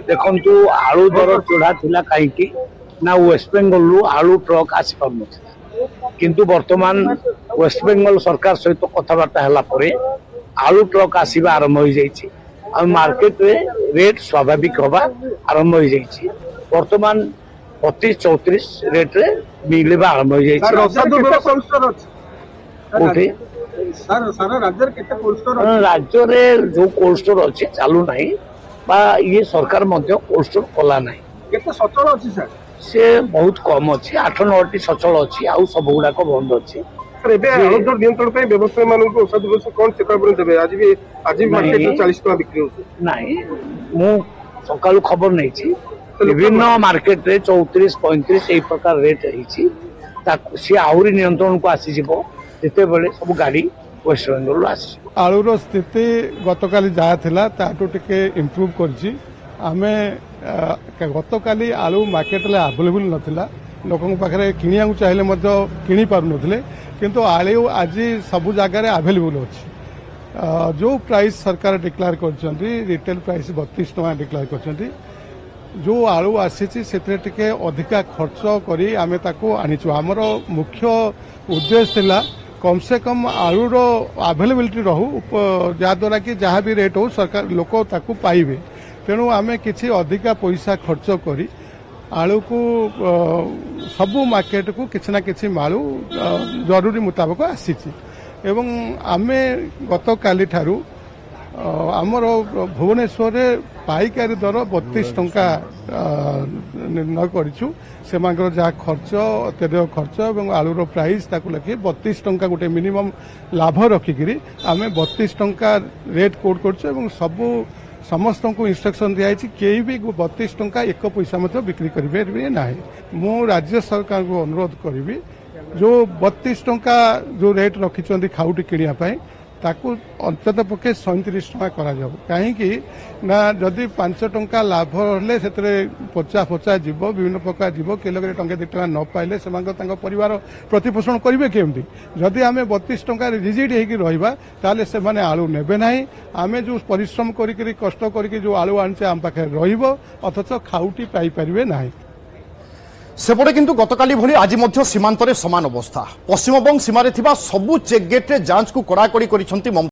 देखु आलू दर चढ़ा थिला कहीं ना वेस्ट बेंगल आलू ट्रक आसी पार किंतु वर्तमान वेस्ट बेंगल सरकार सहित कथबार्ता है आलू ट्रक आसवा आरंभ हो जाइए मार्केट रे रेट स्वाभाविक हवा आरंभ हो जाइए वर्तमान 32-34 रेट रे मिलवा आरंभ हो जाइए राज्य रे जो कोल्ड स्टोर अच्छी चालू ना ये सरकार कोल्ड स्टोर कला ना सचल अच्छी सर से बहुत कम अच्छी 8-9टी सचल अच्छी आउ सब गुड़ाक बंद अच्छी नियंत्रण व्यवसायी मानक औषध कौन चेतावनी देवे आज भी मार्केट 40 टका बिक्री हो नहीं मु सकाळु खबर नहीं विभिन्न मार्केट रे 34-35 यही प्रकार रेट रही सी आहरी नियंत्रण को आसीजिवो जेते बेले सब गाड़ी वेस्ट बेंगल आसी आलूर स्थिति गतकाली जहाँ थिला ताटू टिके इम्प्रूव करछि आमे गतकाली आलू मार्केट रे अवेलेबल नथिला लोकन पाखरे किनिया चाहिए किनी पारु नथिले किंतु आलू आज सब जगह अवेलेबल अच्छी जो प्राइस सरकार डिक्लेयर कर रिटेल प्राइस 32 टका डिक्लेयर कर जो आलू आसी टे अधिका खर्च करी आमे ताको आनीचु आमर मुख्य उद्देश्य थिला कम से कम आलूर अवेलेबिलिटी रहू जहाद्वारा कि जहाँ भी रेट हो सरकार लोक ताकू पाइबे तेणु आमे किछि अधिका पैसा खर्च करी आलू को सबू मार्केट को किसी ना किसी मालू जरूरी मुताबक आसी एवं आमे गत काली ठारू आमर भुवनेश्वर पाइकारी दर 32 टंका निर्णय करूँ से जहाँ खर्च तेल खर्च और आलूर प्राइस ताकू लखी 32 टंका गोटे मिनिमम लाभ रखिकी आमे 32 टंका रेट कोड कर सबू समस्त को इंस्ट्रक्शन दिखाई कई भी 32 टंका 1 पैसा बिक्री करेंगे ना मु राज्य सरकार को अनुरोध करी जो 32 टंका जो रेट रखी खाउटी किणापी ताकू अंतत पक्षे 37 टंका करा कहीं ना जदि 5 टंका लाभ हेले से पचा फचा जीव विभिन्न प्रकार जीव किलो टंके 2 टंका न पाइले से परिवार प्रतिपोषण करेंगे केमती जदि आम 32 टंका रिजिड होगा से माने आलू नेबे ना आम जो परिश्रम करी कष्ट करी जो आलू आने आम पाखे रथच खाउटी पाइपर ना सेपटे किंतु गतकाली भली आज मध्य सीमांतरे समान अवस्था पश्चिमबंग सीमारे थिबा सबु चेक गेट रे जांच को कड़ाकड़ी करिसंती